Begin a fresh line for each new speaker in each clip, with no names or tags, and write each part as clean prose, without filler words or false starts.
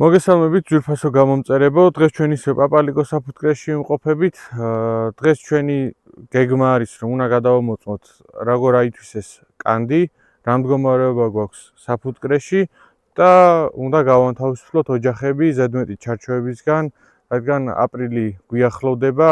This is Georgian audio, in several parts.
მოგესალმებით ძვირფასო გამომწერებო, დღეს ჩვენ ისე პაპალიკო საფუტკრეში ვიმყოფებით. დღეს ჩვენი გეგმა არის, რომ უნდა გადავამოწმოთ როგორ აითვისეს კანდი, რა მდგომარეობა გვაქვს საფუტკრეში და უნდა გავანთავისუფლოთ ოჯახები ზედმეტი ჩარჩოებისგან, რადგან აპრილი გვიახლოვდება,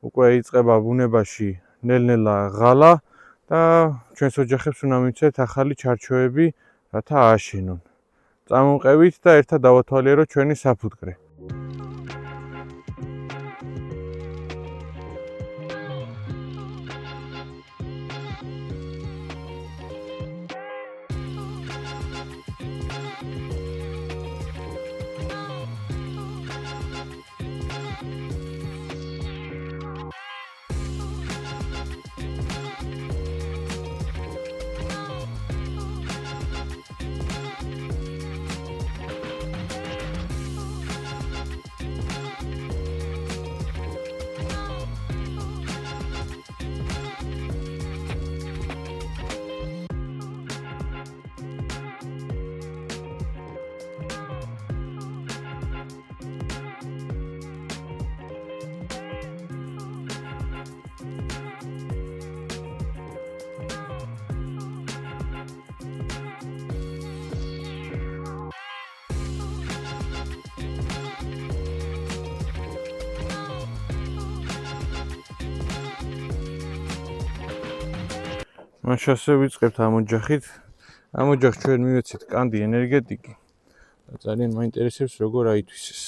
უკვე იწყება ბუნებაში ნელ-ნელა ღალა და ჩვენს ოჯახებს უნდა მივცეთ ახალი ჩარჩოები, რათა ააშენონ. წამოვყევით და ერთად დავათვალიეროთ ჩვენი საფუტკრე. მაშ ასე ვიწყებთ ამ ოჯახით. ამ ოჯახს ჩვენ მივეცეთ კანდი ენერგეტიკი და ძალიან მაინტერესებს როგორ აითვისეს.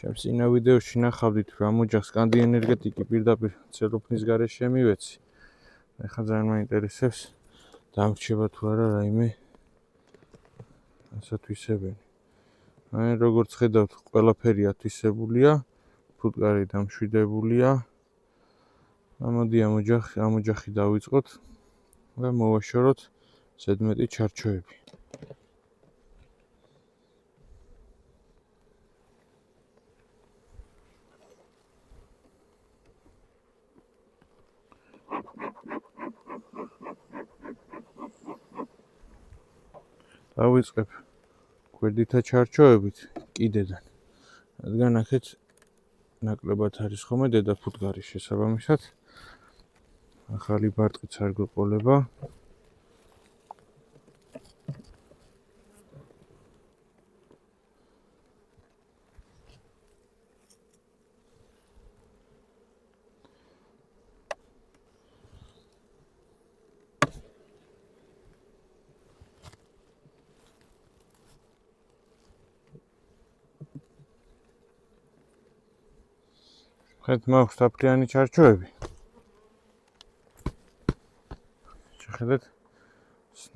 ჩემს წინა ვიდეოში ნახავდით, რომ ამ ოჯახს კანდი ენერგეტიკი პირდაპირ ცელოფნის გარეშე მივეცი. ეხლა ძალიან მაინტერესებს დამრჩება თუ არა რაიმე ასათვისებენი. აი როგორც ხედავთ, ყველაფერი ათვისებულია, ფუტკარი დამშვიდებულია. ამოდი ამ ოჯახი დავიწყოთ და მოვაშოროთ ზედმეტი ჩარჩოები. დავიწყებ გვერდითა ჩარჩოებით კიდედან, რადგან აქეთ ნაკლებად არის ხოლმე დედა ფუტკარი შესაბამისად. ახალი ბარტყიც არ გვეყოლება. ხეთ მაქვს თაფლიანი ჩარჩოები. შეხედეთ,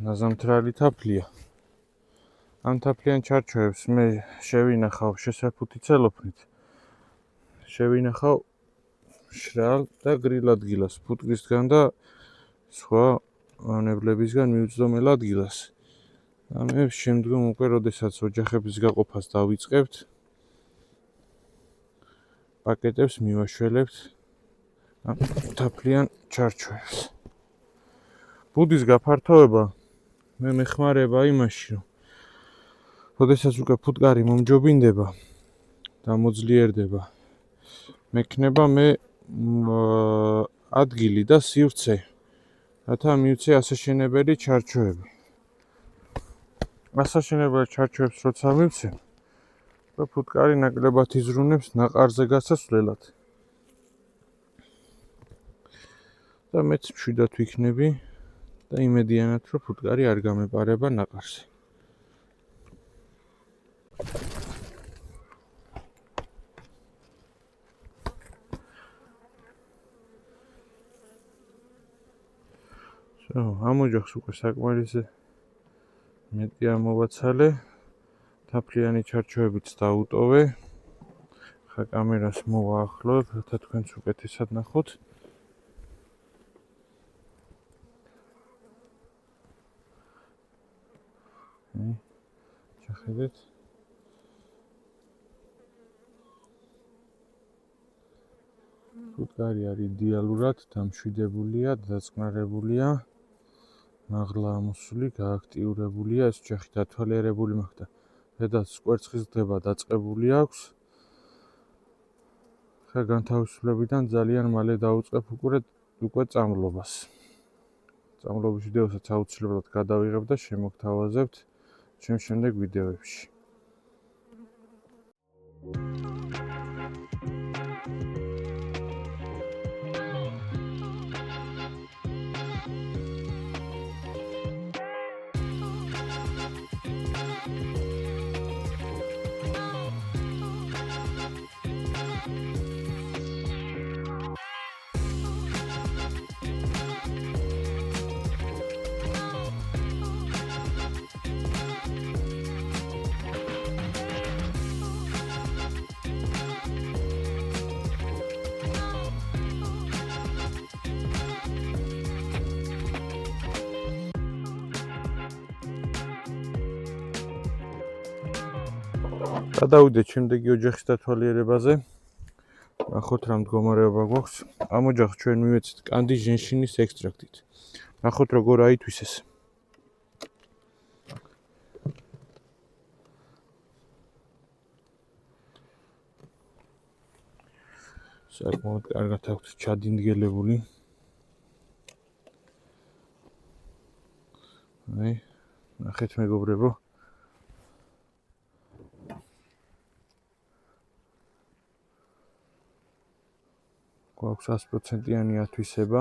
ნაზამთრალი თაფლია. ამ თაფლიან ჩარჩოებს მე შევინახავ შესაფუთი ცელოფნით. შევინახავ შრალ და გრილ ადგილას, ფუტკრისგან და სხვა ნებლებისგან მიუწვდომელ ადგილას. მე შემდგომ უკვე როდესაც ოჯახების გაყოფას დავიწყებთ, პაკეტებს მივაშველებთ ამ თაფლიან ჩარჩოებს. ბუდის გაფართოება მე მეხმარება იმაში, რომ როდესაც უკვე ფუტკარი მომჯობინდება და მოძლიერდება, მექნება მე ადგილი და სივრცე, რათა მივცე ასაშენებელი ჩარჩოები. ასაშენებელი ჩარჩოებს როცა მივცე, ფუტკარი ნაკლებად იზრუნებს ნაყარზე გასასვლელად. და მეც მშვიდად ვიქნები და იმედიანად, რომ ფუტკარი არ გამეპარება ნაყარზე. ამ ოჯახს უკვე საკმარისი მეტი ამოვაცალე. თაფლიანი ჩარჩოებიც დაუტოვე. ხა კამერას მოვაახლოვებ, რათა თქვენც უკეთესად ნახოთ. შეხედეთ. ფუტკარი არის იდეალურად დამშვიდებულია, დაწყნარებულია. მაღლა ამოსული, გააქტიურებულია, ეს ოჯახი დათვალიერებული მოხდა დედაც კვერცხის დება დაწყებული აქვს. ხა განთავისუფლებიდან ძალიან მალე დავუწყებ უკვე წამლობას. წამლობის ვიდეოსაც აუცილებლად გადავიღებ და შემოგთავაზებთ ჩემ შემდეგ ვიდეოებში. გადავიდეთ შემდეგი ოჯახის დათვალიერებაზე. ნახოთ რა მდგომარეობა გვაქვს. ამ ოჯახს ჩვენ მივეცეთ კანდის ჟენშინის ექსტრაქტით. ნახოთ როგორ აითვისეს. საკმაოდ კარგად აქვს ჩადინგელებული. აი, ნახეთ მეგობრებო. გვაქვს 100%-იანი ათვისება.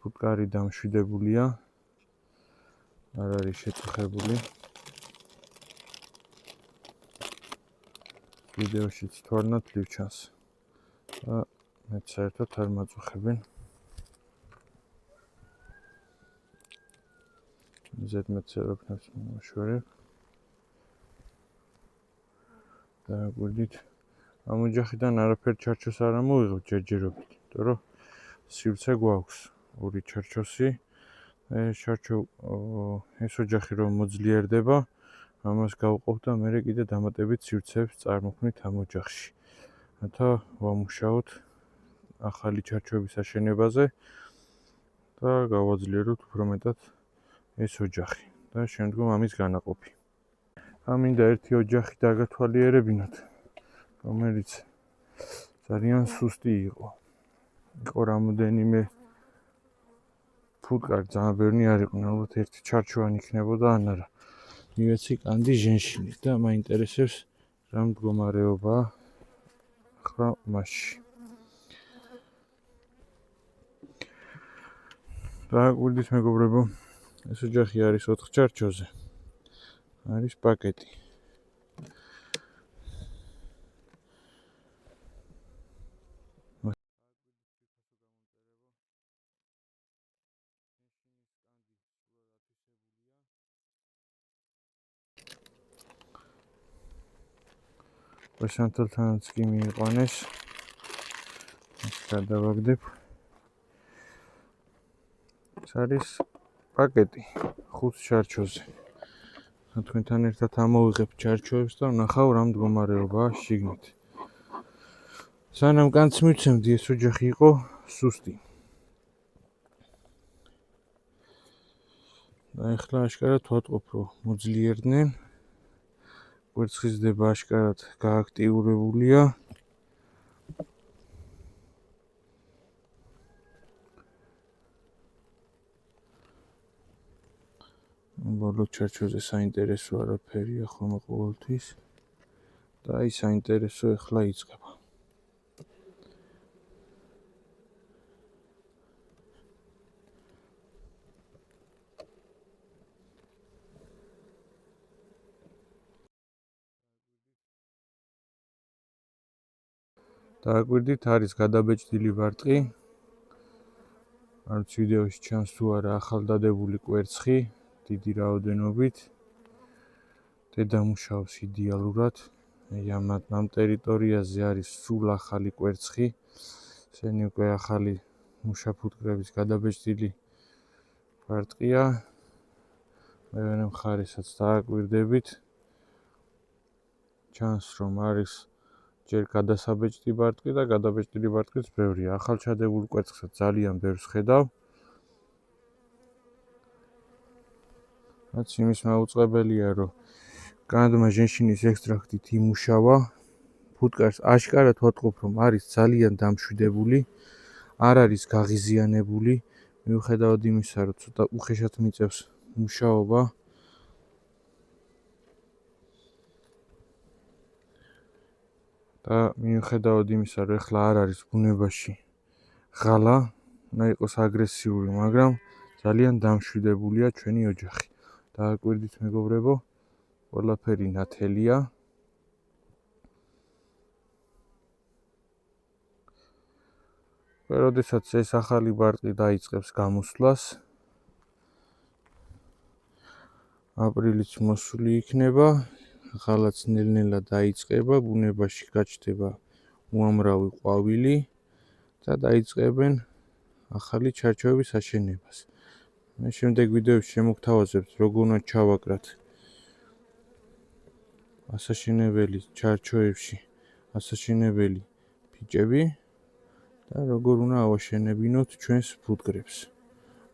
ფუტკარი დამშვიდებულია. არ არის შეწუხებული. ვიდეოშიც თორნად ლივჩანს. და მეც საერთოდ არ მაწუხებენ. ზედმეტ ცეროფნებს მოშვერებ. და გვერდით ამ ოჯახიდან არაფერ ჩარჩოს არ ამოვიღებ ჯერჯერობით, იმიტომ რომ სივრცე გვაქვს ორი ჩარჩოსი. ეს ოჯახი რომ მოძლიერდება, ამას გავყავთ და მე კიდე დამატებით სივრცეებს წარმოქმნით ამ ოჯახში. რათა ვამუშაოთ ახალი ჩარჩოების აშენებაზე და გავაძლიეროთ უფრო მეტად ეს ოჯახი და შემდგომ ამის განაყოფი. ამინდა ერთი ოჯახი დაგათვალიერებინოთ, რომელიც ძალიან სუსტი იყო. იყო რამოდენიმე ფუტკარი ძალიან ბევრი არ იყო, ალბათ ერთი ჩარჩოვანი იქნებოდა ან არა. მივეცი კანდის ჟენშინით და მაინტერესებს რა მდგომარეობაა ახლა მასში. დააკვირდით მეგობრებო, ეს ოჯახი არის 4 ჩარჩოზე. არის პაკეტი. შესანთელთანაც კი მიიყვანეს. ეს გადავაგდებ. ეს არის პაკეტი 5 ჩარჩოზე. თქვენთან ერთად ამოვიღებ ჩარჩოებს და ვნახავ რა მდგომარეობაა შიგნით. სანამ კანც მივცემდი, ეს ოჯახი იყო სუსტი. და ეხლა აშკარად ვატყობ, რომ მოძლიერდნენ. კვერცხის დება აშკარად გააქტიურებულია. ბოლო ჩარჩოზე საინტერესო არაფერია ხოლმე ყოველთვის. და აი საინტერესო ეხლა იწყება. დააკვირდით, არის გადაბეჭდილი ბარტყი. არც ვიდეოში ჩანს თუ არა ახალდადებული კვერცხი, დიდი რაოდენობით. დედა მუშაობს იდეალურად. ამ ტერიტორიაზე არის სულ ახალი კვერცხი. ესენი უკვე ახალი მუშაფუტკრების გადაბეჭდილი ბარტყია. მეორე მხარესაც დააკვირდებით. ჩანს რომ არის ჯერ გადასაბეჭდი ბარტყი და გადაბეჭდილი ბარტყიც ბევრია. ახალჩადებულ კვერცხსაც ძალიან ბევრს ხედავ. რაც იმის მაუწყებელია, რომ კანდმა ჟენშინის ექსტრაქტით იმუშავა. ფუტკარს აშკარად ვატყობ, რომ არის ძალიან დამშვიდებული, არ არის გაღიზიანებული, მიუხედავად იმისა, რომ ცოტა უხეშად მიწევს მუშაობა. და მიუხედავად იმისა, რომ ეხლა არ არის ბუნებაში ღალა, უნდა იყოს აგრესიული, მაგრამ ძალიან დამშვიდებულია ჩვენი ოჯახი. დააკვირდით მეგობრებო, ყველაფერი ნათელია. როდესაც ეს ახალი ბარტყი დაიწყებს გამოსვლას, აპრილიც მოსული იქნება, ღალაც ნელ-ნელა დაიწყება, ბუნებაში გაჩნდება უამრავი ყვავილი და დაიწყებენ ახალი ჩარჩოების აშენებას. მე შემდეგ ვიდეოებში შემოგთავაზებთ, როგორ უნდა ჩავაკრათ ასაშენებელი ჩარჩოებში ასაშენებელი ფიჭები და როგორ უნდა ავაშენებინოთ ჩვენს ფუტკრებს.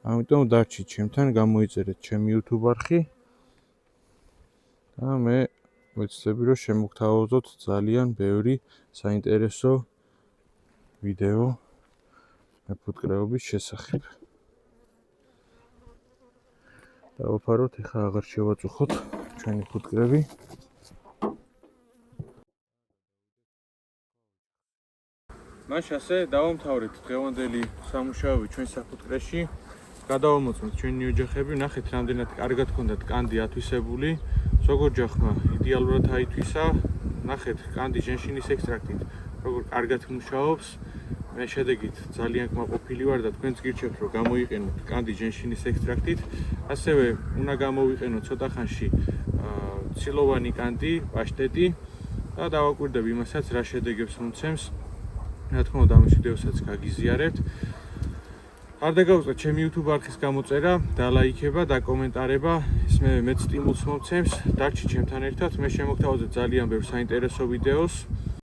ამიტომ დარჩით ჩემთან, გამოიწერეთ ჩემი YouTube არხი და მე ვეცდები, რომ შემოგთავაზოთ ძალიან ბევრი საინტერესო ვიდეო ფუტკრეობის შესახებ. დავაფაროთ, ეხლა აღარ შევაწუხოთ ჩვენი ფუტკრები. მაშ ასე დავამთავრეთ დღევანდელი სამუშაოები ჩვენ საფუტკრეში. გადავამოწმოთ ჩვენი ოჯახები, ნახეთ რამდენად კარგად ჰქონდათ კანდი ათვისებული. ზოგ ოჯახმა იდეალურად აითვისა. ნახეთ კანდი ჟენშინის ექსტრაქტით როგორ კარგად მუშაობს. მე შედეგით ძალიან კმაყოფილი ვარ და თქვენც გირჩევთ, რომ გამოიყენოთ კანდი ჟენშინის ექსტრაქტით. ასევე უნდა გამოვიყენოთ ცოტა ხანში ცილოვანი კანდი, პაშტეტი და დავაკვირდები იმასაც, რა შედეგებს მომცემს. რა თქმა უნდა, ამის ვიდეოსაც გაგიზიარებთ. არ დაგავიწყეთ ჩემი YouTube არხის გამოწერა, დალაიქება, დაკომენტარება, ეს მეც სტიმულს მომცემს. დარჩით ჩემთან ერთად, მე შემოგთავაზებთ ძალიან ბევრ საინტერესო ვიდეოს.